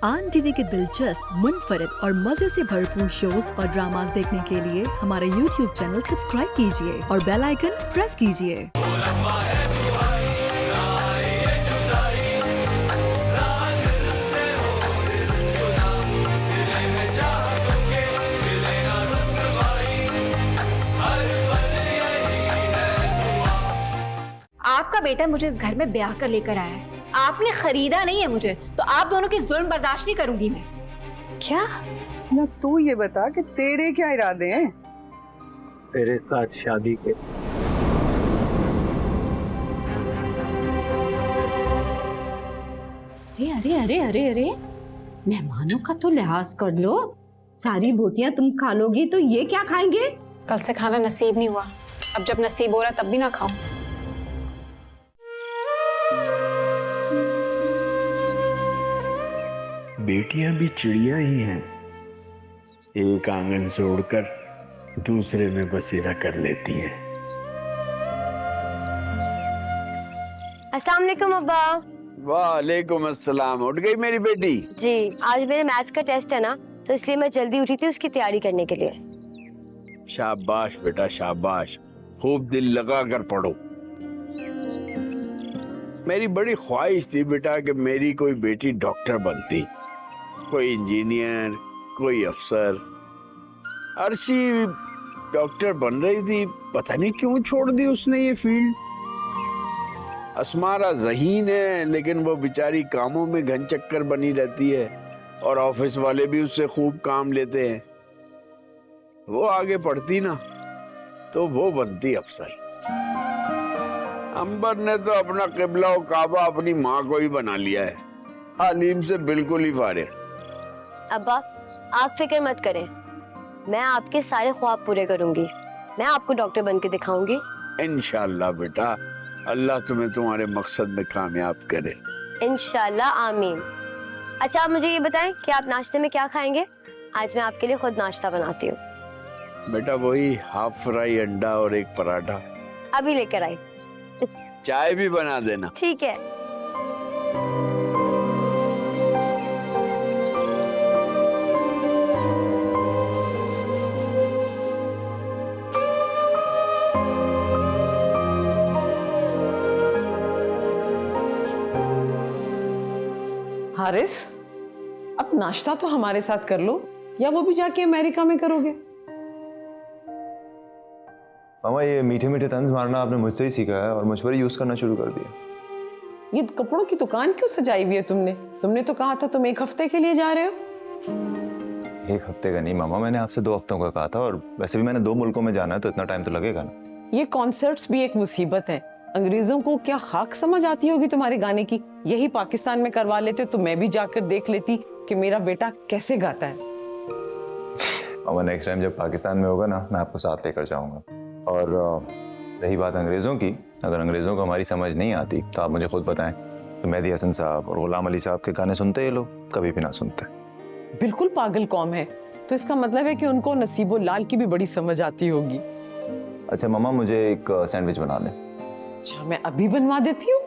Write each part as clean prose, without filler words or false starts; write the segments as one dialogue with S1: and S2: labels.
S1: आन टीवी के दिलचस्प, मुनफरिद और मजे से भरपूर शोज और ड्रामास देखने के लिए हमारे YouTube चैनल सब्सक्राइब कीजिए और बेल आइकन प्रेस कीजिए।
S2: आपका बेटा मुझे इस घर में ब्याह कर लेकर आया है, आपने खरीदा नहीं है मुझे, तो आप दोनों की जुल्म बर्दाश्त नहीं करूंगी मैं। क्या?
S3: ना तू ये बता कि तेरे क्या इरादे हैं?
S4: तेरे साथ शादी के।
S5: अरे अरे अरे अरे अरे, मेहमानों का तो लिहाज कर लो। सारी बोटियां तुम खा लोगी तो ये क्या खाएंगे?
S2: कल से खाना नसीब नहीं हुआ, अब जब नसीब हो रहा तब भी ना खाऊं।
S4: बेटियां भी चिड़िया ही हैं, एक आंगन से उड़कर दूसरे में बसेरा कर लेती हैं।
S6: अस्सलाम वालेकुम अब्बा।
S7: वालेकुम अस्सलाम। उठ गई मेरी बेटी?
S6: जी, आज मेरे मैथ्स का टेस्ट है ना, तो इसलिए मैं जल्दी उठी थी उसकी तैयारी करने के लिए।
S7: शाबाश बेटा शाबाश, खूब दिल लगा कर पढ़ो। मेरी बड़ी ख्वाहिश थी बेटा कि मेरी कोई बेटी डॉक्टर बनती, कोई इंजीनियर, कोई अफसर। अर्शी डॉक्टर बन रही थी, पता नहीं क्यों छोड़ दी उसने ये फील्ड। अस्मारा ज़हीन है, लेकिन वो बेचारी कामों में घन चक्कर बनी रहती है और ऑफिस वाले भी उससे खूब काम लेते हैं। वो आगे पढ़ती ना तो वो बनती अफसर। अंबर ने तो अपना किबला और काबा अपनी माँ को ही बना लिया है, तालीम से बिल्कुल ही फारिग।
S6: अब्बा आप फिक्र मत करें, मैं आपके सारे ख्वाब पूरे करूंगी। मैं आपको डॉक्टर बन के दिखाऊंगी
S7: इंशाल्लाह बेटा, अल्लाह तुम्हें तुम्हारे मकसद में कामयाब करे।
S6: इंशाल्लाह, आमीन। अच्छा आप मुझे ये बताएं कि आप नाश्ते में क्या खाएंगे? आज मैं आपके लिए खुद नाश्ता बनाती हूँ।
S7: बेटा वही हाफ फ्राई अंडा और एक पराठा।
S6: अभी लेकर आई।
S7: चाय भी बना देना।
S6: ठीक है।
S3: हारिस, अब नाश्ता तो हमारे साथ कर लो, या वो भी जाके अमेरिका में करोगे?
S8: मामा ये मीठे मीठे तंज मारना आपने मुझसे ही सीखा है और मुझ पर यूज करना शुरू कर दिया।
S3: ये कपड़ों की दुकान क्यों सजाई हुई है तुमने? तुमने तो कहा था तुम 1 हफ्ते के लिए जा रहे हो।
S8: 1 हफ्ते का नहीं मामा, मैंने आपसे 2 हफ्तों का कहा था, और वैसे भी मैंने 2 मुल्कों में जाना है तो इतना टाइम तो लगेगा ना।
S3: ये कॉन्सर्ट्स भी एक मुसीबत है। अंग्रेजों को क्या खाक समझ आती होगी तुम्हारे गाने की? यही पाकिस्तान में करवा लेते तो मैं भी जाकर देख लेती कि मेरा बेटा कैसे गाता है।
S8: मामा नेक्स्ट टाइम जब पाकिस्तान में होगा ना, मैं आपको साथ लेकर जाऊंगा। और रही बात अंग्रेजों की, अगर अंग्रेजों को हमारी समझ नहीं आती तो आप मुझे खुद बताएं, तो मेहदी हसन साहब और गुलाम अली साहब के गाने सुनते ये लोग? कभी भी ना सुनते।
S3: बिल्कुल पागल कौम है, तो इसका मतलब है कि उनको नसीबो लाल की भी बड़ी समझ आती होगी।
S8: अच्छा मामा मुझे एक सैंडविच बना दें।
S3: अच्छा मैं अभी बनवा देती हूँ।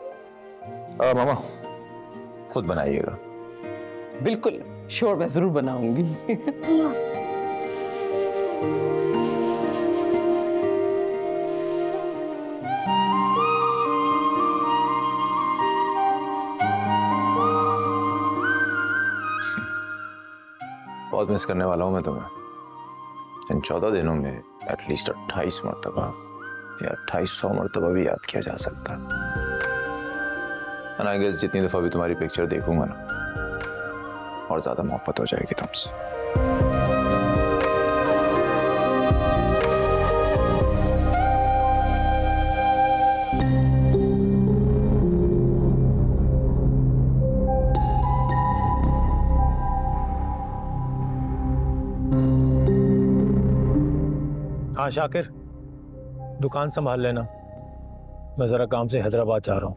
S8: मामा खुद बनाइएगा।
S3: बिल्कुल श्योर, मैं जरूर बनाऊंगी।
S8: बहुत मिस करने वाला हूँ मैं तुम्हें। इन 14 दिनों में एटलीस्ट 28 मरतबा या 2800 मरतबा भी याद किया जा सकता है। आई गेस जितनी दफा भी तुम्हारी पिक्चर देखूंगा ना, और ज्यादा मोहब्बत हो जाएगी तुमसे।
S9: हाँ शाकिर, दुकान संभाल लेना, मैं जरा काम से हैदराबाद जा रहा हूँ।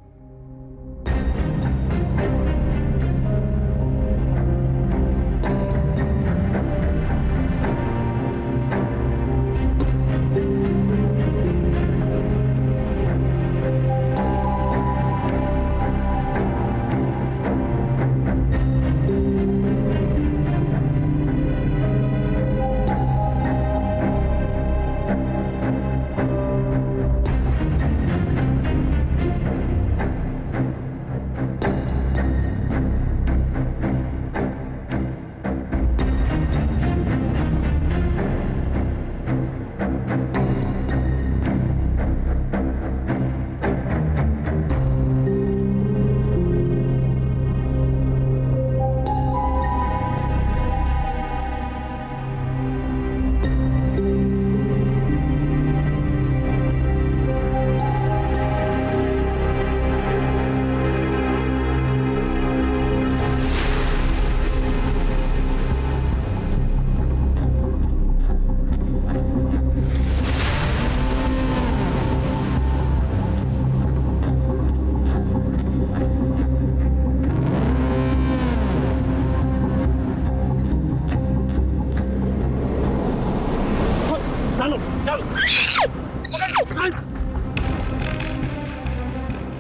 S7: चलो चल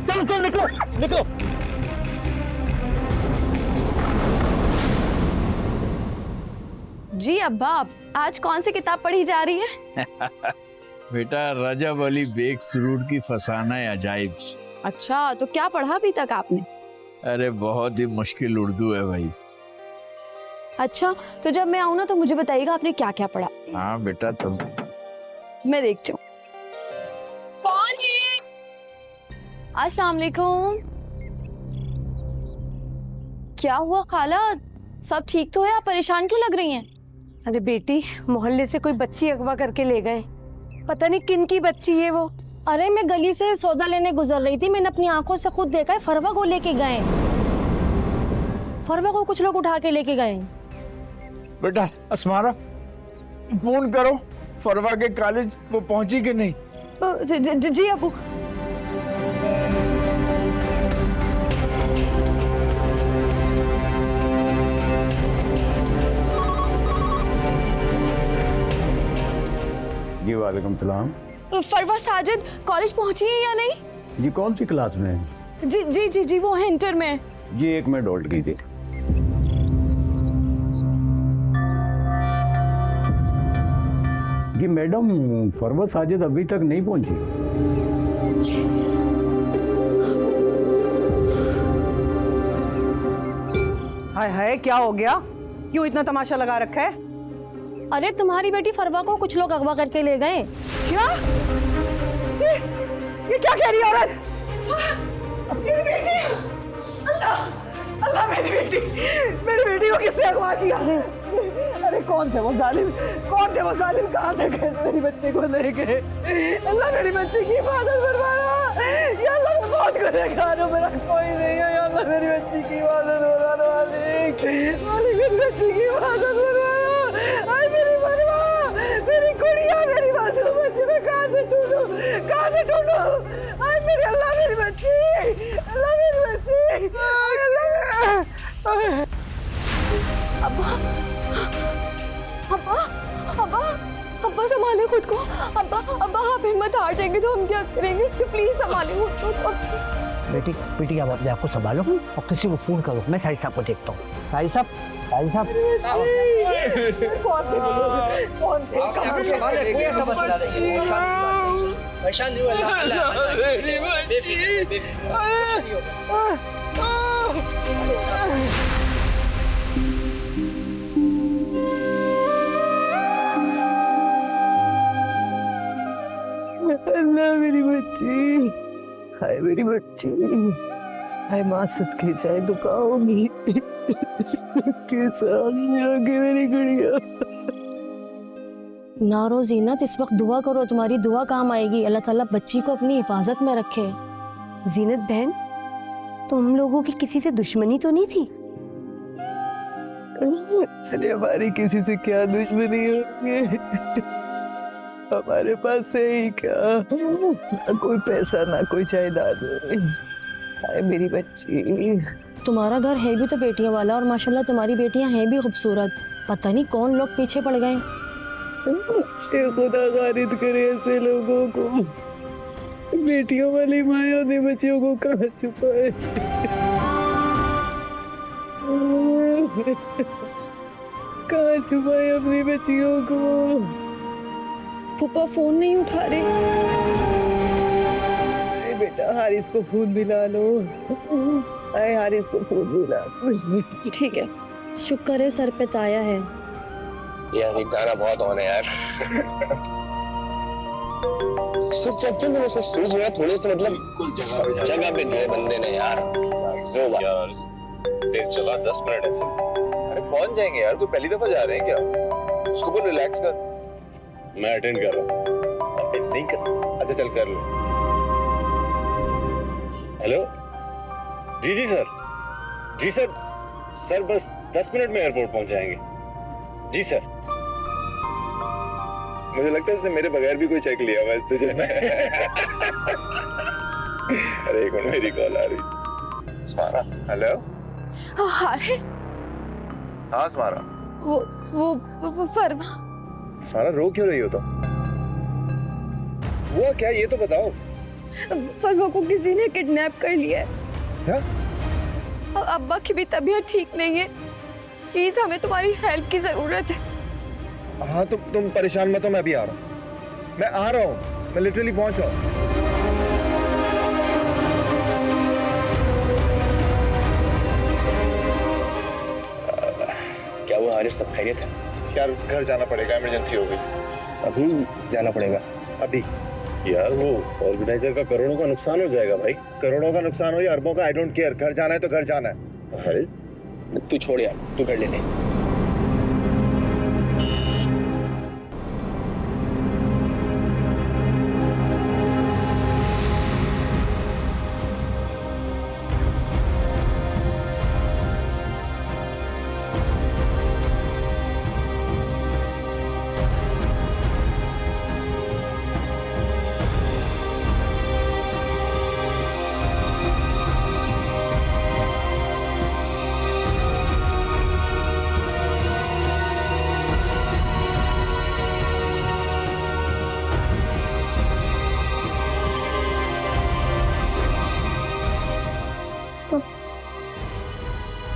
S7: चलो चलो निकलो निकलो।
S2: जी अब्बा, आज कौन सी किताब पढ़ी जा रही है?
S7: बेटा रजब अली बेग सरूर की फसाना अजाइब।
S2: अच्छा, तो क्या पढ़ा अभी तक आपने?
S7: अरे बहुत ही मुश्किल उर्दू है भाई।
S2: अच्छा, तो जब मैं आऊँ ना तो मुझे बताइएगा आपने क्या क्या पढ़ा।
S7: हाँ बेटा तुम।
S2: मैं देखती हूँ। कौन है? अस्सलाम वालेकुम। क्या हुआ खाला, सब ठीक तो है? आप परेशान क्यों लग रही हैं?
S10: अरे बेटी, मोहल्ले से कोई बच्ची अगवा करके ले गए, पता नहीं किन की बच्ची है वो।
S11: अरे मैं गली से सौदा लेने गुजर रही थी, मैंने अपनी आंखों से खुद देखा है। फरवा को लेके गए, फरवा को कुछ लोग उठा के लेके गए।
S7: बेटा अस्मारा फोन करो, फरवा के कॉलेज वो पहुंची कि नहीं?
S10: जी अबू।
S4: जी वालेकुम सलाम।
S2: फरवा साजिद कॉलेज पहुंची है या नहीं?
S4: जी कौन सी क्लास में है?
S2: जी जी जी जी वो है इंटर में।
S4: जी एक मिनट होल्ड कीजिए। जी मैडम, फरवा साजिद अभी तक नहीं पहुंची।
S10: हाय हाय, क्या हो गया? क्यों इतना तमाशा लगा रखा है?
S11: अरे तुम्हारी बेटी फरवा को कुछ लोग अगवा करके ले गए।
S10: क्या? ये क्या कह रही है औरत? मेरी बेटी! अल्लाह, अल्लाह मेरी बेटी को किसने अगवा किया? अरे कौन थे वो जालिम? कौन थे वो जालिम? कहाँ थे? कैसे मेरी बच्चे को ले गए? अल्लाह मेरी बच्ची की हिफाजत फरमाना। या अल्लाह मैं बहुत गुनहगार हूँ, मेरा कोई नहीं है। या अल्लाह मेरी बच्ची की हिफाजत फरमाना। मालिक मेरी बच्ची की हिफाजत फरमाना। आई मेरी मरवा, मेरी कुड़िया, मेरी मासूम बच्ची मैं कहाँ से ढूंढूं? कहाँ से ढूंढूं? आई मेरी अल्लाह मेरी बच्ची, अल्लाह मेरी बच्ची।
S2: अब्बा अब्बा अब्बा अब्बा संभाले खुद को। अब्बा अब्बा आप हिम्मत हार जाएंगे तो हम क्या करेंगे? प्लीज संभाले खुद को।
S12: बेटी बेटी आप अपने आप को संभालो और किसी को फोन करो। मैं साहिद साहब को देखता हूँ। साहिद साहब, साहिद साहब।
S10: कौन थे वो लोग? कौन थे? कहाँ थे?
S12: कोई ऐसा बात बता देंगे। परेशान नहीं हो, अल्लाह
S10: अल्लाह मेरी बच्ची, हाय मेरी बच्ची, हाय माँ सदके जाए दुखाओगी कैसा आगे मेरी गुड़िया।
S11: नारो जीनत, इस वक्त दुआ करो, तुम्हारी दुआ काम आएगी। अल्लाह ताला बच्ची को अपनी हिफाजत में रखे।
S10: जीनत बहन, तुम लोगों की किसी से दुश्मनी तो नहीं थी? अरे हमारी किसी से क्या दुश्मनी होगी? हमारे पास है ही क्या? ना कोई पैसा, ना कोई जायदाद। हाय मेरी बच्ची।
S11: तुम्हारा घर है भी तो बेटियों वाला, और माशाल्लाह तुम्हारी बेटियां हैं भी खूबसूरत। पता नहीं कौन लोग पीछे पड़ गए।
S10: खुदा गारिद करे ऐसे लोगों को। बेटियों वाली माएं अपनी बच्चियों को कहाँ छुपाए? कहाँ छुपाए अपनी बच्चियों को?
S2: पापा फोन नहीं उठा रहे।
S10: बेटा हारिस को फोन मिला लो। आए हारिस को फोन मिला।
S11: ठीक है, शुक्र है सर पे ताया है।
S8: यार एक गाना बहुत ऑन है यार। सिर्फ चैप्टर में उसने स्टेज जो है थोड़े से मतलब जगह पे दिए बंदे ने यार। यार तेज चला, 10 मिनट है सिर्फ। अरे पहुंच जाएंगे यार, कोई पहली दफा जा रहे हैं क्या? उसको बोल रिलैक्स कर। मैं अटेंड कर रहा हूँ। अटेंड नहीं कर? अच्छा चल कर लो। हेलो जी जी सर, जी सर, सर बस 10 मिनट में एयरपोर्ट पहुंच जाएंगे। जी सर। मुझे लगता है इसने मेरे बगैर भी कोई चेक लिया हुआ इससे जो है। अरे एक मिनट, मेरी कॉल आ रही। स्मारा, हेलो।
S2: हारिस।
S8: हाँ स्मारा।
S2: वो फरवा।
S8: स्मारा रो क्यों रही हो तुम? हुआ क्या ये तो बताओ।
S2: फरवा को किसी ने किडनैप कर लिया है।
S8: क्या?
S2: अब्बा की भी तबीयत ठीक नहीं है। प्लीज हमें तुम्हारी हेल्प की जरूरत है।
S8: हाँ तुम परेशान मत हो, मैं अभी आ रहा हूँ। मैं आ रहा हूँ, मैं लिटरली पहुंच रहा हूँ।
S13: क्या वो हारिस सब खैरियत है?
S8: यार घर जाना पड़ेगा, इमरजेंसी हो गई।
S13: अभी जाना पड़ेगा?
S8: अभी।
S13: यार वो ऑर्गेनाइजर का करोड़ों का नुकसान हो जाएगा भाई।
S8: करोड़ों का नुकसान हो या अरबों का, आई डोंट केयर। घर जाना है तो घर जाना है।
S13: हारिस तू छोड़ यार, तू कर ले।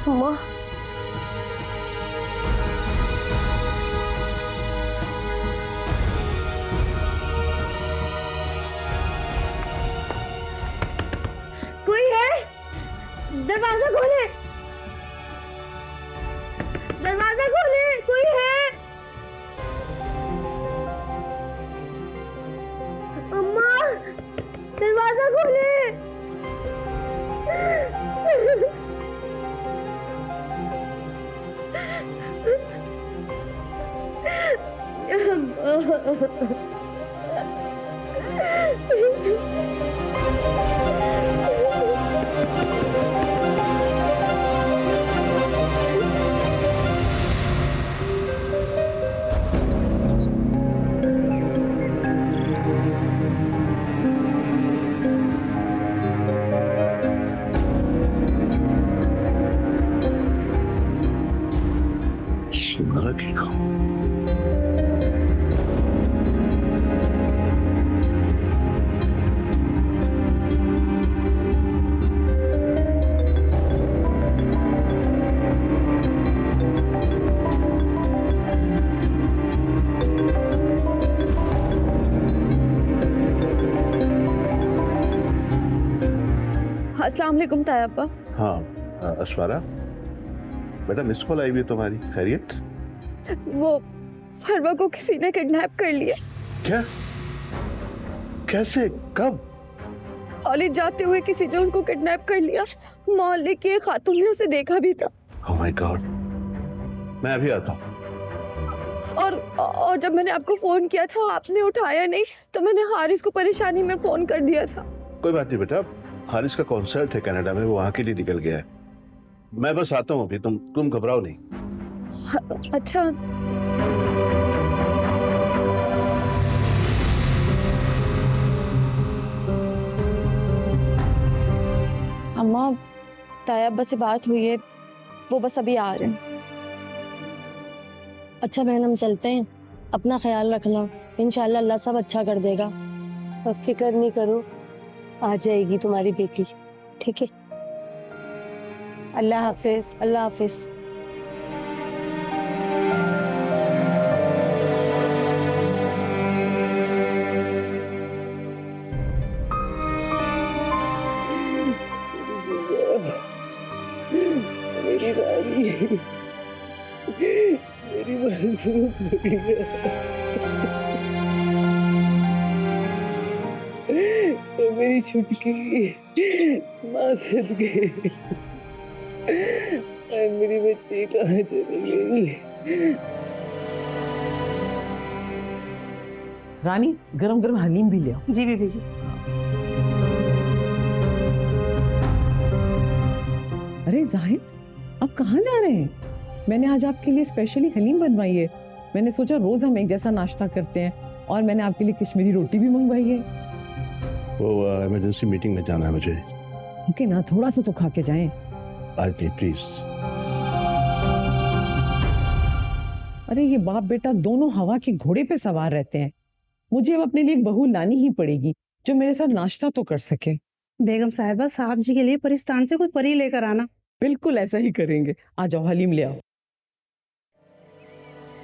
S2: मम्मा कोई है? दरवाजा खोले, दरवाजा खोले, कोई है? अम्मा दरवाजा खोले। अस्सलाम वालेकुम ताया अब्बा।
S14: हाँ अशवारा बेटा, मिस कॉल आई हुई है तुम्हारी, खैरियत?
S2: वो फरवा को किसी ने किडनैप कर लिया।
S14: क्या? कैसे? कब?
S2: कॉलेज जाते हुए किसी ने उसको किडनैप कर लिया। मोहल्ले की एक खातून ने उसे देखा भी था।
S14: ओह माय गॉड, मैं अभी आता हूँ।
S2: और जब मैंने आपको फोन किया था आपने उठाया नहीं, तो मैंने हारिस को परेशानी में फोन कर दिया था।
S14: कोई बात नहीं बेटा, हारिस का कॉन्सर्ट है कनाडा में, वो वहाँ के लिए निकल गया है। मैं बस आता हूँ अभी, तुम घबराओ नहीं।
S2: अच्छा। अम्मा ताया अब्बा से बात हुई है, वो बस अभी आ रहे हैं।
S11: अच्छा बहन हम चलते हैं, अपना ख्याल रखना, इंशाल्लाह अल्लाह सब अच्छा कर देगा। और फिक्र नहीं करो, आ जाएगी तुम्हारी बेटी, ठीक है? अल्लाह हाफिज। अल्लाह हाफिज।
S13: मेरी बारी, मेरी तो मेरी छुटकी माँ सदके, मेरी बच्ची कहाँ चली गई?
S3: रानी गरम गरम हलीम भी ले आओ।
S11: जी बीबी जी।
S3: अरे जाहिद, आप कहाँ जा रहे हैं? मैंने आज आपके लिए स्पेशली हलीम बनवाई है। मैंने सोचा रोज हम एक जैसा नाश्ता करते हैं, और मैंने आपके लिए कश्मीरी रोटी भी मंगवाई है।
S14: वो इमरजेंसी मीटिंग में जाना है मुझे।
S3: ओके ना, थोड़ा सा तो खा के जाएं।
S14: आज नहीं प्लीज।
S3: अरे ये बाप बेटा दोनों हवा के घोड़े पे सवार रहते हैं। मुझे अब अपने लिए एक बहू लानी ही पड़ेगी जो मेरे साथ नाश्ता तो कर सके।
S11: बेगम साहिबा, साहब जी के लिए परिस्तान से कोई परी लेकर आना।
S3: बिल्कुल ऐसा ही करेंगे। आ जाओ, हलीम ले आओ।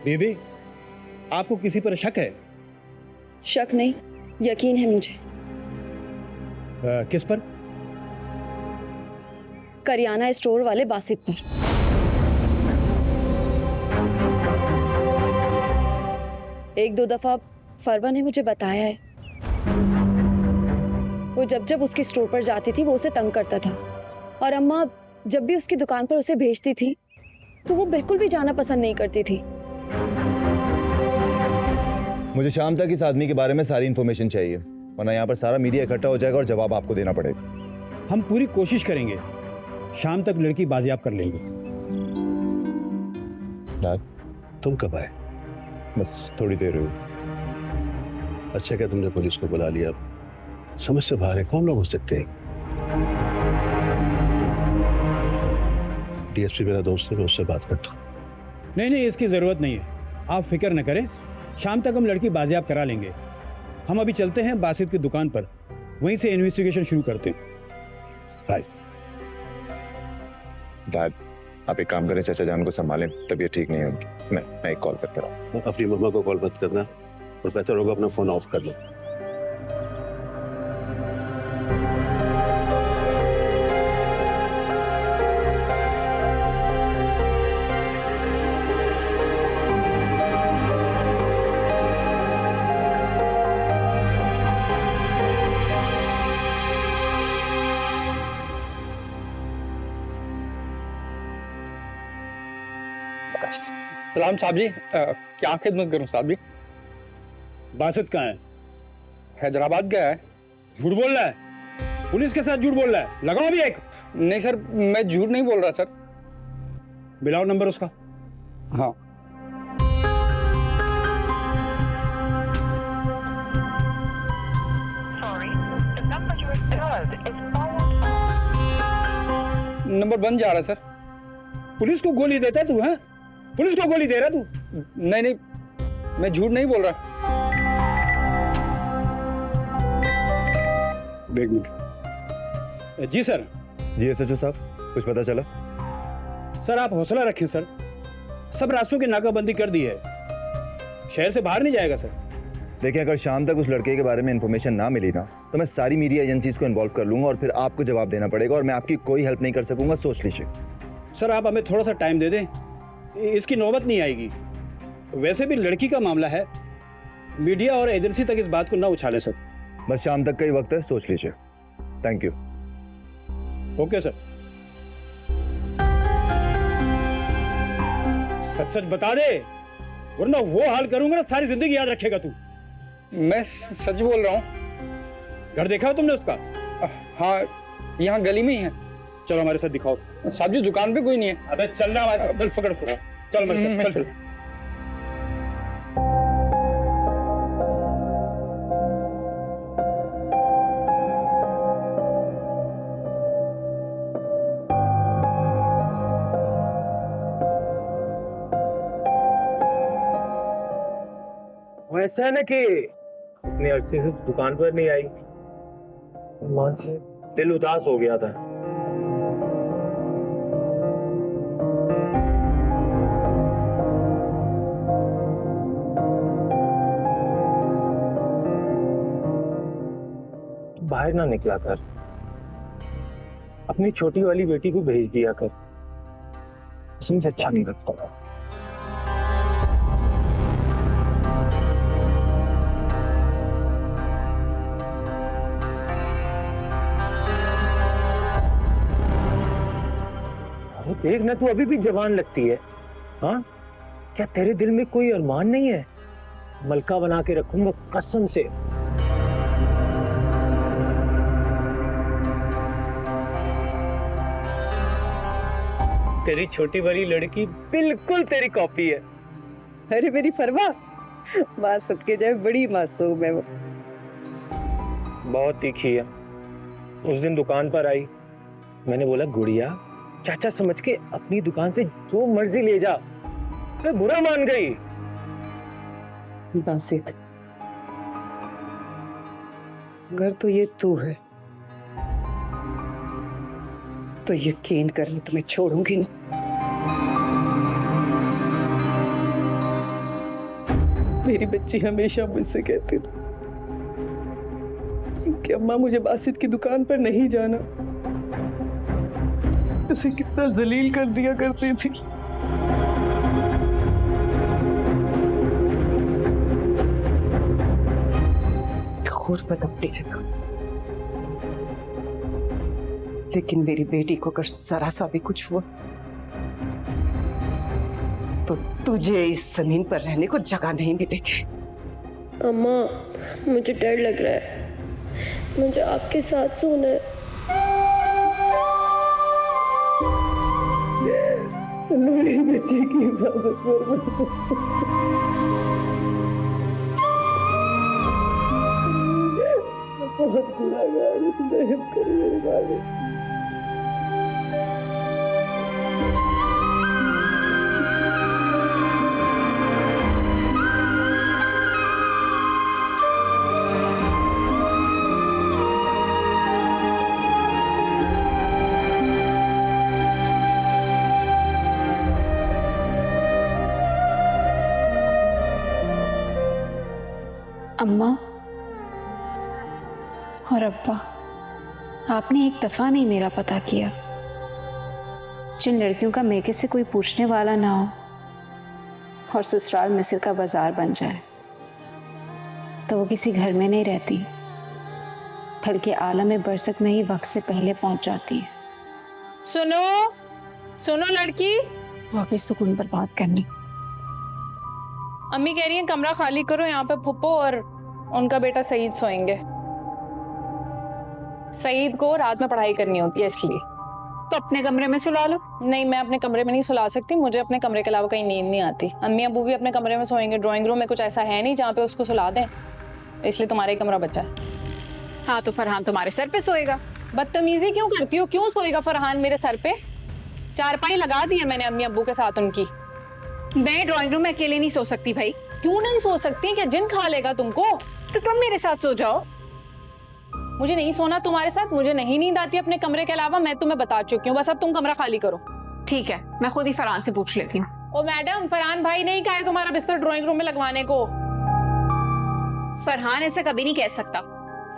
S15: बेबी, आपको किसी पर शक है?
S2: शक नहीं, यकीन है मुझे।
S15: किस पर?
S2: करियाना स्टोर वाले बासित पर। एक दो दफा फरवा ने मुझे बताया है, वो जब जब उसके स्टोर पर जाती थी वो उसे तंग करता था, और अम्मा जब भी उसकी दुकान पर उसे भेजती थी तो वो बिल्कुल भी जाना पसंद नहीं करती थी।
S8: मुझे शाम तक इस आदमी के बारे में सारी इन्फॉर्मेशन चाहिए, वरना यहाँ पर सारा मीडिया इकट्ठा हो जाएगा और जवाब आपको देना पड़ेगा।
S15: हम पूरी कोशिश करेंगे, शाम तक लड़की बाजियाब कर लेंगे।
S14: डैड, तुम कब आए?
S8: बस थोड़ी देर हुई।
S14: अच्छा क्या तुमने पुलिस को बुला लिया? समझ से बाहर है, कौन लोग हो सकते हैं? डीएसपी मेरा दोस्त है, मैं उससे बात करता हूँ।
S15: नहीं, इसकी जरूरत नहीं है, आप फिक्र न करें, शाम तक हम लड़की बाजियाब करा लेंगे। हम अभी चलते हैं बासित की दुकान पर, वहीं से इन्वेस्टिगेशन शुरू करते हैं।
S14: हाय
S8: डैड, आप एक काम करें, चाचा जान को संभालें, तबीयत ठीक नहीं होगी। मैं एक कॉल करके रहा हूँ।
S14: अपनी मम्मा को कॉल मत करना, और बेहतर होगा अपना फोन ऑफ कर लो।
S12: सलाम साहब जी, क्या खिदमत करूं साहब जी?
S15: बासित कहाँ है?
S12: हैदराबाद गया है।
S15: झूठ बोल रहा है, पुलिस के साथ झूठ बोल रहा है। लगाओ अभी एक।
S12: नहीं सर, मैं झूठ नहीं बोल रहा सर।
S15: मिलाओ नंबर उसका।
S12: हाँ। नंबर बंद जा रहा है सर।
S15: पुलिस को गोली देता है तू? है पुलिस को गोली दे रहा तू?
S12: नहीं, मैं झूठ नहीं बोल रहा।
S15: एक मिनट। जी सर।
S8: जी एसएचओ साहब, कुछ पता चला?
S15: सर आप हौसला रखें सर, सब रास्तों की नाकाबंदी कर दी है, शहर से बाहर नहीं जाएगा सर।
S8: देखिए, अगर शाम तक उस लड़के के बारे में इंफॉर्मेशन ना मिली ना, तो मैं सारी मीडिया एजेंसीज को इन्वॉल्व कर लूंगा और फिर आपको जवाब देना पड़ेगा, और मैं आपकी कोई हेल्प नहीं कर सकूंगा, सोच लीजिए।
S15: सर आप हमें थोड़ा सा टाइम दे दें, इसकी नौबत नहीं आएगी। वैसे भी लड़की का मामला है, मीडिया और एजेंसी तक इस बात को ना उछालें सर।
S8: बस शाम तक का ही वक्त है, सोच लीजिए। Thank you.
S15: Okay sir. सच सच बता दे, वरना वो हाल करूंगा ना सारी जिंदगी याद रखेगा तू।
S12: मैं सच बोल रहा हूँ।
S15: घर देखा हो तुमने उसका?
S12: हाँ, यहाँ गली में ही है।
S15: चलो हमारे साथ दिखाओ।
S12: साहब जी दुकान पे कोई नहीं है।
S15: अबे चलना, चल पकड़ को, चल मेरे साथ चल।
S9: ऐसा है ना कि इतने अरसे से दुकान पर नहीं आई, मां से दिल उदास हो गया था। बाहर ना निकला कर, अपनी छोटी वाली बेटी को भेज दिया कर, इसमें अच्छा नहीं लगता। देख ना, तू अभी भी जवान लगती है। हाँ, क्या तेरे दिल में कोई अरमान नहीं है? मलका बना के रखूंगा कसम से। तेरी छोटी बड़ी लड़की बिल्कुल तेरी कॉपी है।
S10: अरे मेरी फरवा, माँ सदके जाए, बड़ी मासूम है वो।
S9: बहुत तीखी है। उस दिन दुकान पर आई, मैंने बोला गुड़िया चाचा समझ के अपनी दुकान से जो मर्जी ले जा, तो बुरा मान गई।
S10: बासित, अगर तो ये तू है तो यकीन कर मैं तुम्हें छोड़ूंगी ना। मेरी बच्ची हमेशा मुझसे कहती थी कि अम्मा मुझे बासित की दुकान पर नहीं जाना। उसे कितना जलील कर दिया करती थी। गुर्बत अपनी जगह, लेकिन मेरी बेटी को अगर जरा सा भी कुछ हुआ तो तुझे इस जमीन पर रहने को जगह नहीं मिलेगी।
S2: अम्मा मुझे डर लग रहा है, मुझे आपके साथ सोना है।
S10: मेरी बच्ची की हिफाजत कर। बहुत गुनाहगार है, तुम रहम करो मेरे बारे।
S16: अम्मा और अब्बा, आपने एक दफ़ा नहीं मेरा पता किया। जिन लड़कियों का मेके से कोई पूछने वाला ना हो और ससुराल मिस्र का बाजार बन जाए तो वो किसी घर में नहीं रहती, बल्कि आलम बरसत में ही वक्त से पहले पहुंच जाती है।
S17: सुनो सुनो लड़की,
S16: वाकई सुकून पर बात करनी।
S17: अम्मी कह रही है कमरा खाली करो, यहाँ पे फुप्पो और उनका बेटा सईद सोएंगे। सईद को रात में पढ़ाई करनी होती है इसलिए।
S16: तो अपने कमरे में सुला लो।
S17: नहीं, मैं अपने कमरे में नहीं सुला सकती, मुझे अपने कमरे के अलावा कहीं नींद नहीं आती। अम्मी अबू भी अपने कमरे में सोएंगे, ड्राइंग रूम में कुछ ऐसा है नहीं जहाँ पे उसको सुला दें, इसलिए तुम्हारा ही कमरा बचा है।
S16: हाँ तो फरहान तुम्हारे सर पे सोएगा।
S17: बदतमीजी क्यों करती हो? क्यों सोएगा फरहान मेरे सर पे? चारपाई लगा दी है मैंने अम्मी अब्बू के साथ उनकी।
S16: मैं ड्राइंग रूम में अकेले नहीं सो सकती भाई।
S17: क्यों नहीं सो सकती? क्या जिन खा लेगा तुमको?
S16: तो तुम मेरे साथ सो जाओ।
S17: मुझे नहीं सोना तुम्हारे साथ, मुझे नहीं नींद आती अपने कमरे के अलावा, मैं तुम्हें बता चुकी हूँ। बस अब तुम कमरा खाली करो।
S16: ठीक है, मैं खुद ही फरहान से पूछ लेती हूँ।
S17: ओ मैडम, फरहान भाई नहीं कहा है तुम्हारा बिस्तर ड्राइंग रूम में लगवाने को।
S16: फरहान ऐसा कभी नहीं कह सकता।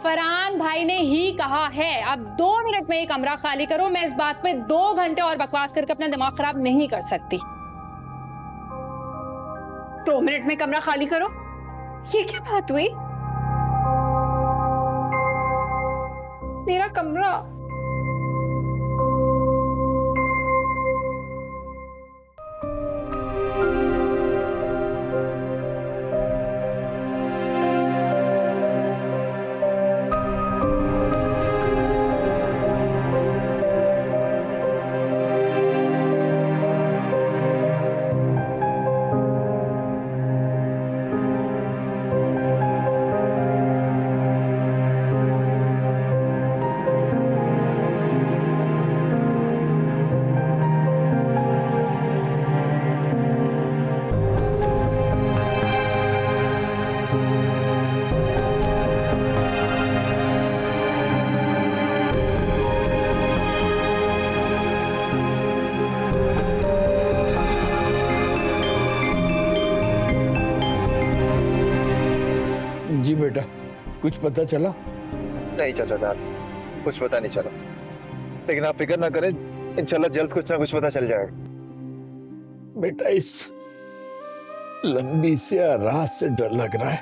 S17: फरहान भाई ने ही कहा है। अब 2 मिनट में ये कमरा खाली करो। मैं इस बात पे 2 घंटे और बकवास करके अपना दिमाग खराब नहीं कर सकती।
S16: 2 मिनट में कमरा खाली करो? ये क्या बात हुई? मेरा कमरा।
S7: जी बेटा, कुछ पता चला?
S8: नहीं चाचा जान, कुछ पता नहीं चला, लेकिन आप फिक्र ना करें, इंशाल्लाह जल्द कुछ ना कुछ पता चल जाएगा।
S7: बेटा, इस लंबी सी रात से डर लग रहा है,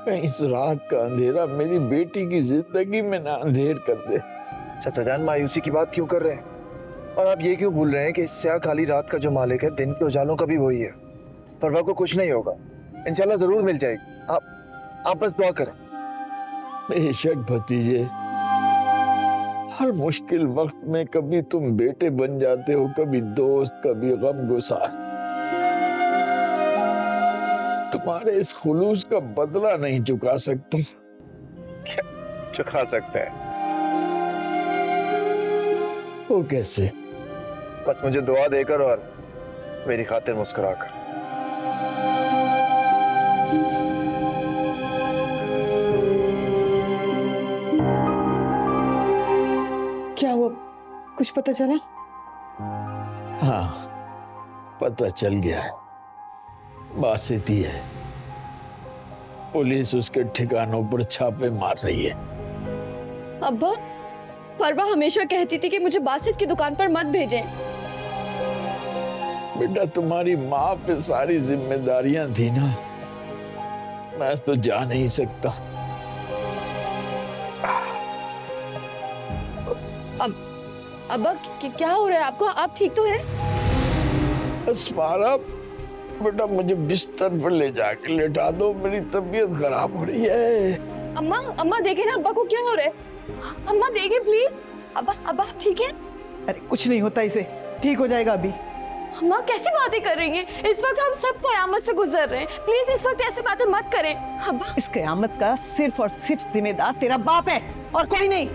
S7: कहीं इस रात का अंधेरा मेरी बेटी की जिंदगी में ना अंधेर कर दे।
S8: चाचा जान, मायूसी की बात क्यों कर रहे हैं? और आप ये क्यों भूल रहे हैं कि स्याह खाली रात का जो मालिक है, दिन के उजालों का भी वही है। परवा को कुछ नहीं होगा, इंशाल्लाह जरूर मिल जाएगी। आप बस दुआ करें।
S7: बेशक भतीजे, हर मुश्किल वक्त में कभी तुम बेटे बन जाते हो, कभी दोस्त, कभी गमगुसार। तुम्हारे इस खुलूस का बदला नहीं चुका सकता।
S8: क्या चुका सकता है?
S7: वो कैसे?
S8: बस मुझे दुआ देकर और मेरी खातिर मुस्कुराकर।
S10: कुछ पता चला?
S7: हाँ, पता चल गया है। बासित ही है। पुलिस उसके ठिकानों पर छापे मार रही है।
S2: अब्बा, फरवा हमेशा कहती थी कि मुझे बासित की दुकान पर मत भेजें।
S7: बेटा, तुम्हारी माँ पे सारी जिम्मेदारियां थी ना, मैं तो जा नहीं सकता।
S2: अब्बा, क्या हो रहा है आपको? आप ठीक तो हैं?
S7: अस्मारा, बेटा मुझे बिस्तर पर ले जाके लेटा दो, मेरी तबीयत खराब हो रही है।
S2: अम्मा, अम्मा देखे ना अब्बा को क्या हो रहा है। अम्मा देखे प्लीज। अब्बा, अब्बा आप ठीक हैं?
S10: अरे कुछ नहीं होता, इसे ठीक हो जाएगा अभी।
S2: अम्मा कैसी बातें कर रही हैं? इस वक्त हम सब क़यामत से गुजर रहे हैं। प्लीज इस वक्त ऐसी बातें मत करें। अब्बा,
S10: इस क़यामत का सिर्फ और सिर्फ जिम्मेदार तेरा बाप है और कोई नहीं।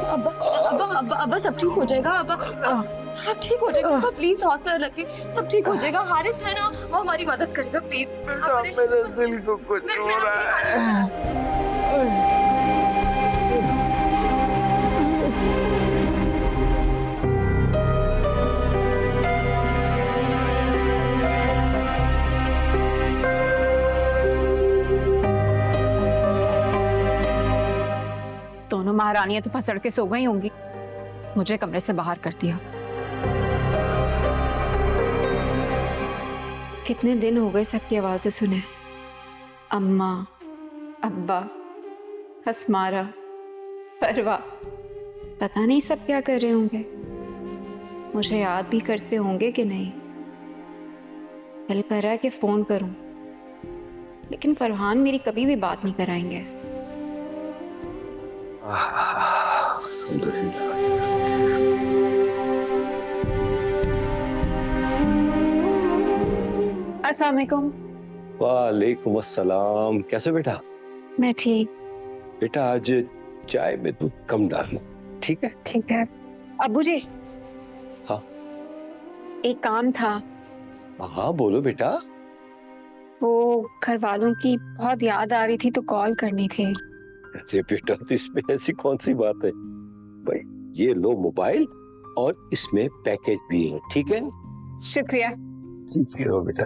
S2: अब्बा, अब्बा, अब्बा, अब्बा सब ठीक हो जाएगा। अब्बा आप ठीक हो जाएगा। अब्बा प्लीज हौसला रखिए, सब ठीक हो जाएगा। हारिस है ना, वो हमारी मदद करेगा। प्लीज
S7: मेरे दिल को कुछ हो रहा है।
S16: दोनों महारानियां तो फसड़ के सो गई होंगी। मुझे कमरे से बाहर कर दिया। कितने दिन हो गए सबकी आवाजें सुने। अम्मा, अब्बा, हसमारा, परवा, पता नहीं सब क्या कर रहे होंगे। मुझे याद भी करते होंगे कि नहीं। दिल कर रहा है कि फोन करूं, लेकिन फरहान मेरी कभी भी बात नहीं कराएंगे। अस्सलाम वालेकुम।
S13: वालेकुम अस्सलाम। कैसे बेटा?
S16: मैं ठीक।
S13: बेटा आज चाय में दूध कम डालना, ठीक है?
S16: ठीक है। अब्बू जी।
S13: हाँ।
S16: एक काम था।
S13: हाँ बोलो बेटा।
S16: वो घर वालों की बहुत याद आ रही थी तो कॉल करनी थी।
S13: अरे बेटा, तो इसमें ऐसी कौन सी बात है भाई? ये लो मोबाइल और इसमें पैकेज भी है, ठीक है?
S16: शुक्रिया।
S13: ठीक है बेटा।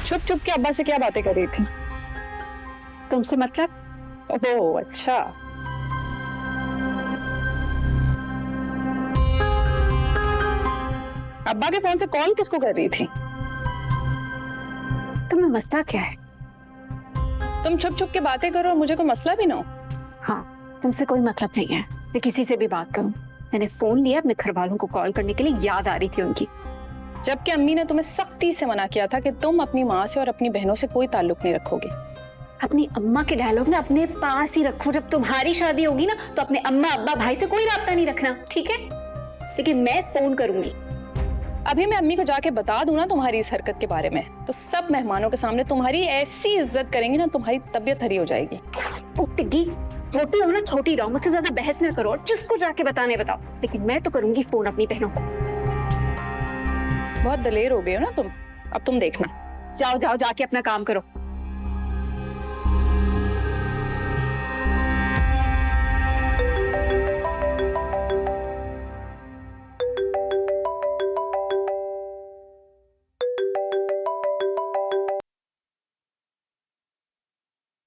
S17: चुप चुप के अब्बा से क्या बातें कर रही थी?
S16: तुमसे मतलब?
S17: ओह अच्छा। अब्बा के फोन से कॉल किसको कर रही थी?
S16: तुम्हें मसला क्या है?
S17: तुम छुप छुप के बातें करो और मुझे कोई मसला भी ना हो।
S16: हाँ, तुमसे कोई मतलब नहीं है। मैं किसी से भी बात करूं। मैंने फोन लिया अपने घर वालों को कॉल करने के लिए, याद आ रही थी उनकी।
S17: जबकि अम्मी ने तुम्हें सख्ती से मना किया था कि तुम अपनी माँ से और अपनी बहनों से कोई ताल्लुक नहीं रखोगे।
S16: अपनी अम्मा के डायलॉग ना अपने पास ही रखो। जब तुम्हारी शादी होगी ना तो अपने अम्मा अब्बा भाई से कोई राब्ता नहीं रखना, ठीक है? लेकिन मैं फोन करूंगी।
S17: अभी मैं अम्मी को जाके बता दूं ना तुम्हारी इस हरकत के बारे में, तो सब मेहमानों के सामने तुम्हारी ऐसी इज्जत करेंगी ना, तुम्हारी तबीयत हरी हो जाएगी।
S16: टिग्गी, छोटी हो ना छोटी रहो, मुझसे ज्यादा बहस ना करो और जिसको जाके बताने बताओ। लेकिन मैं तो करूंगी फोन अपनी बहनों को।
S17: बहुत दलेर हो गए हो ना तुम। अब तुम देखना।
S16: जाओ जाओ, जाके अपना काम करो।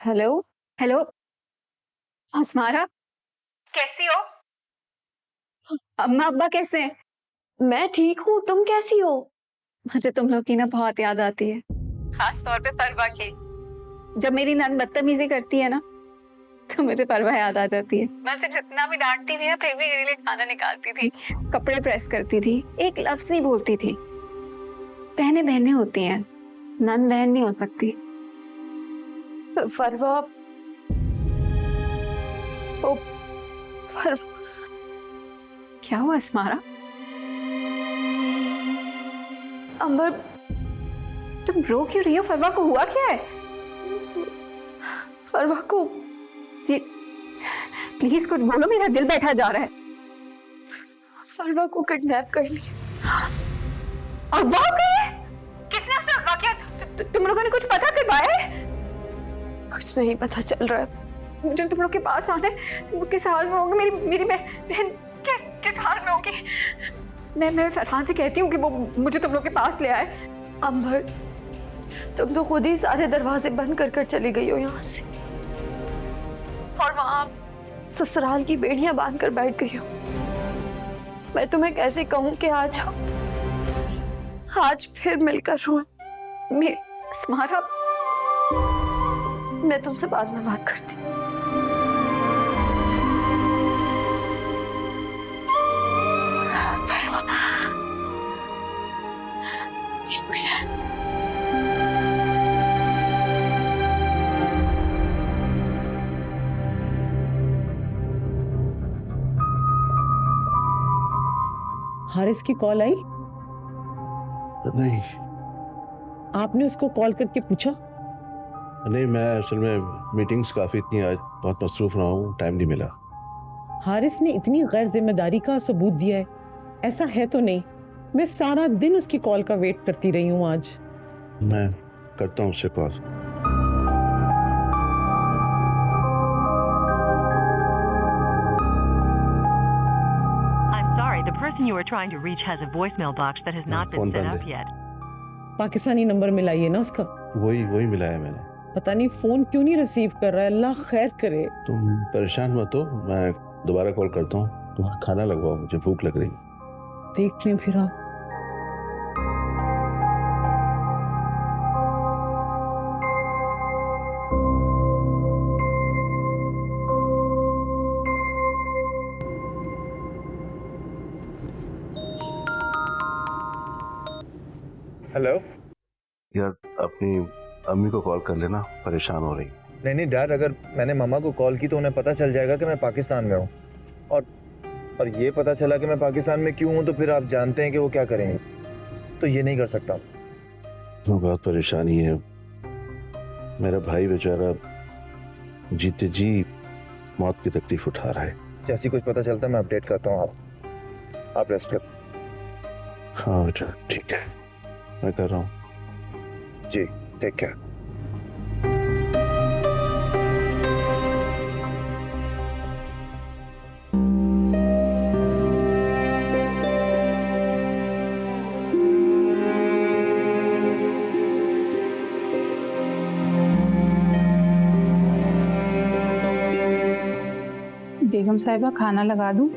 S2: हेलो
S16: हेलो हसमारा, कैसी हो? अम्मा अब्बा कैसे हैं?
S2: मैं ठीक हूँ, तुम कैसी हो?
S16: मुझे तुम लोग की ना बहुत याद आती है, खास तौर पे परवा की। जब मेरी नन बदतमीजी करती है ना तो मुझे परवा याद आ जाती है। मैं उसे जितना भी डांटती थी ना फिर भी मेरे लिए खाना निकालती थी, कपड़े प्रेस करती थी, एक लफ्ज नहीं बोलती थी। बहनें बहनें होती हैं, नन बहन नहीं हो सकती।
S2: फरवा, ओ फरवा,
S16: क्या हुआ अस्मारा?
S2: अंबर,
S16: तुम रो क्यों रही हो? फरवा को हुआ क्या है?
S2: फरवा को
S16: ये प्लीज कुछ बोलो, मेरा दिल बैठा जा रहा है।
S2: फरवा को किडनैप कर लिया।
S16: अगवा किया? किसने उसे अगवा किया?
S2: तुम लोगों ने कुछ पता करवाया है? कुछ नहीं पता चल रहा है मुझे। तुम लोग के पास आना है। तुम लोग किस हाल में होंगे? मेरी बहन किस हाल में होगी? मैं फरहान से कहती हूँ कि वो मुझे तुम लोग के पास ले आए। अंबर, तुम तो खुद ही सारे दरवाजे बंद कर चली गई हो यहाँ से, और वहां ससुराल की बेड़ियां बांध कर बैठ गई हो। मैं तुम्हें कैसे कहूँ कि आज फिर मिलकर रोए। स्मारा, मैं तुमसे बाद में बात करती।
S3: हारिस की कॉल आई?
S14: नहीं
S3: आपने उसको कॉल करके पूछा?
S14: नहीं, मैं असल में मीटिंग्स काफी थी आज, बहुत मसरूफ रहा हूँ, टाइम नहीं मिला।
S3: हारिस ने इतनी गैर जिम्मेदारी का सबूत दिया है, ऐसा है तो नहीं? मैं सारा दिन उसकी कॉल का वेट करती रही हूँ आज।
S14: मैं करता हूँ उससे call.
S18: The person you are trying to reach has a voicemail box that has not been set up yet.
S3: Pakistani number मिलाइए ना उसका।
S14: वही मिलाया मैंने।
S3: पता नहीं फोन क्यों नहीं रिसीव कर रहा है, अल्लाह खैर करे।
S14: तुम परेशान मत हो, मैं दोबारा कॉल करता हूँ। तुम्हारा खाना लगवाओ, मुझे भूख लग रही है।
S3: देख लें फिर आप।
S19: हेलो
S14: यार, अपनी अम्मी को कॉल कर लेना, परेशान हो रही।
S19: नहीं डैड, अगर मैंने मामा को कॉल की तो उन्हें पता चल जाएगा कि मैं पाकिस्तान में हूँ, और ये पता चला कि मैं पाकिस्तान में क्यों हूँ तो फिर आप जानते हैं कि वो क्या करेंगे, तो ये नहीं कर सकता।
S14: बहुत परेशानी है, मेरा भाई बेचारा जीते जी मौत की तकलीफ उठा रहा है।
S19: जैसी कुछ पता चलता है मैं अपडेट करता हूँ, आप रेस्ट करो।
S14: हाँ बेटा, ठीक है, मैं कर रहा हूँ।
S19: जी, टेक केयर।
S20: बेगम साहिबा, खाना लगा दूं?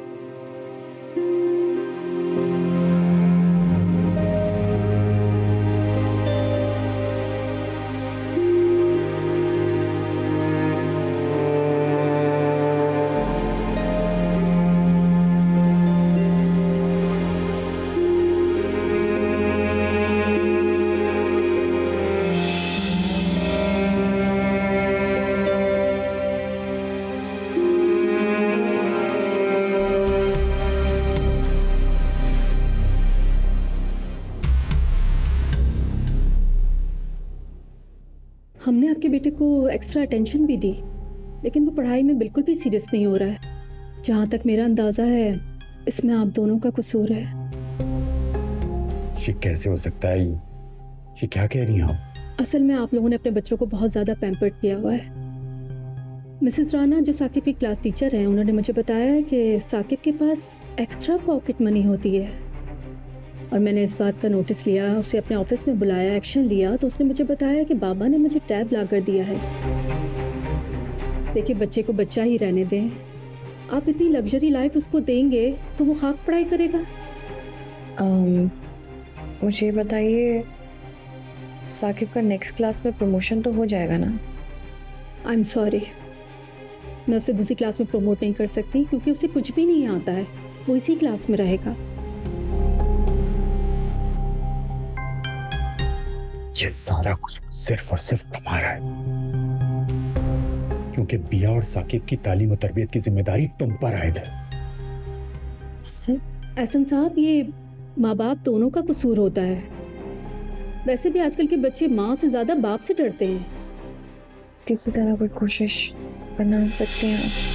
S21: हमने आपके बेटे को एक्स्ट्रा अटेंशन भी दी, लेकिन वो पढ़ाई में बिल्कुल भी सीरियस नहीं हो रहा है। जहाँ तक मेरा अंदाजा है, इसमें आप दोनों का कसूर है।
S15: ये कैसे हो सकता है? ये क्या कह रही हैं आप?
S21: असल में आप लोगों ने अपने बच्चों को बहुत ज़्यादा पैम्पर्ड किया हुआ है। मिसेस राना, जो साकिब की क्लास टीचर हैं, उन्होंने मुझे बताया है कि साकिब के पास एक्स्ट्रा पॉकेट मनी होती है, और मैंने इस बात का नोटिस लिया, उसे अपने ऑफिस में बुलाया, एक्शन लिया, तो उसने मुझे बताया कि बाबा ने मुझे टैब ला कर दिया है। देखिए, बच्चे को बच्चा ही रहने दें। आप इतनी लग्जरी लाइफ उसको देंगे तो वो खाक पढ़ाई करेगा।
S22: मुझे बताइए, साकिब का नेक्स्ट क्लास में प्रमोशन तो हो जाएगा ना?
S21: आई एम सॉरी, मैं उसे दूसरी क्लास में प्रमोट नहीं कर सकती, क्योंकि उसे कुछ भी नहीं आता है। वो इसी क्लास में रहेगा।
S15: ये सारा कुछ सिर्फ और सिर्फ तुम्हारा है, क्योंकि बिया और साकिब की तालीम और तरबियत की जिम्मेदारी तुम पर आयद है।
S21: एहसन साहब, ये माँ बाप दोनों का कसूर होता है। वैसे भी आजकल के बच्चे माँ से ज्यादा बाप से डरते हैं।
S22: किसी तरह कोई कोशिश बना सकते हैं।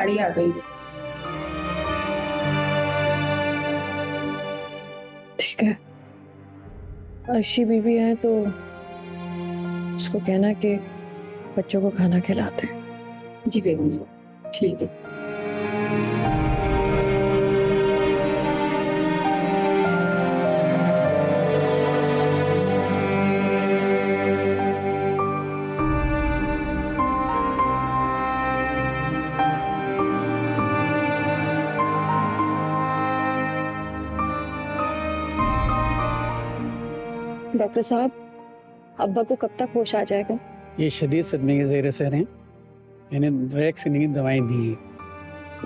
S20: गाड़ी आ गई है।
S22: ठीक है, अर्शी बीबी है तो उसको कहना कि बच्चों को खाना खिलाते हैं।
S20: जी बेगम साहब, ठीक है।
S22: डॉक्टर साहब, अब्बा को कब तक होश आ जाएगा?
S15: ये शदीद सदमे के ज़ेर असर हैं। इन्हें रेक्स की दवाएं दी हैं,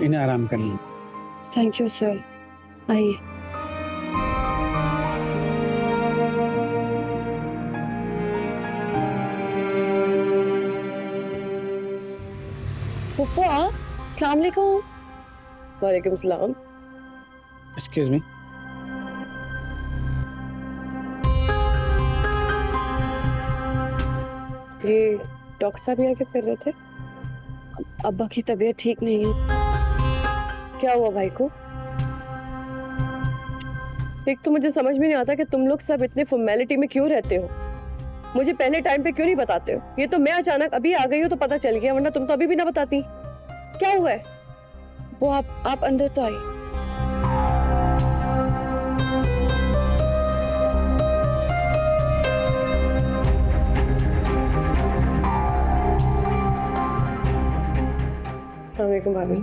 S15: इन्हें आराम करनी।
S22: Thank you sir. आइए। फुफा, अस्सलाम वालेकुम। वालेकुम सलाम।
S15: Excuse me.
S22: ये डॉक्टर साहब यहाँ क्या कर रहे थे? अब्बा की तबीयत ठीक नहीं है। क्या हुआ भाई को? एक तो मुझे समझ में नहीं आता कि तुम लोग सब इतने फॉर्मेलिटी में क्यों रहते हो। मुझे पहले टाइम पे क्यों नहीं बताते हो? ये तो मैं अचानक अभी आ गई हूँ तो पता चल गया, वरना तुम तो अभी भी ना बताती। क्या हुआ है? वो आप अंदर तो आइए। अस्सलाम वालेकुम भाभी।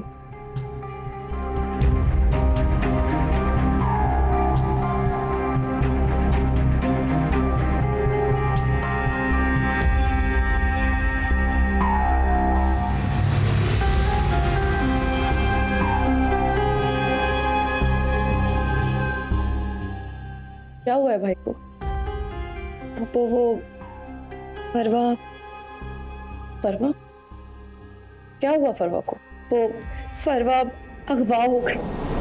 S22: क्या हुआ है भाई को? वो फरवा फरवा क्या हुआ फरवा को? वो फरवा अगवा हो गई।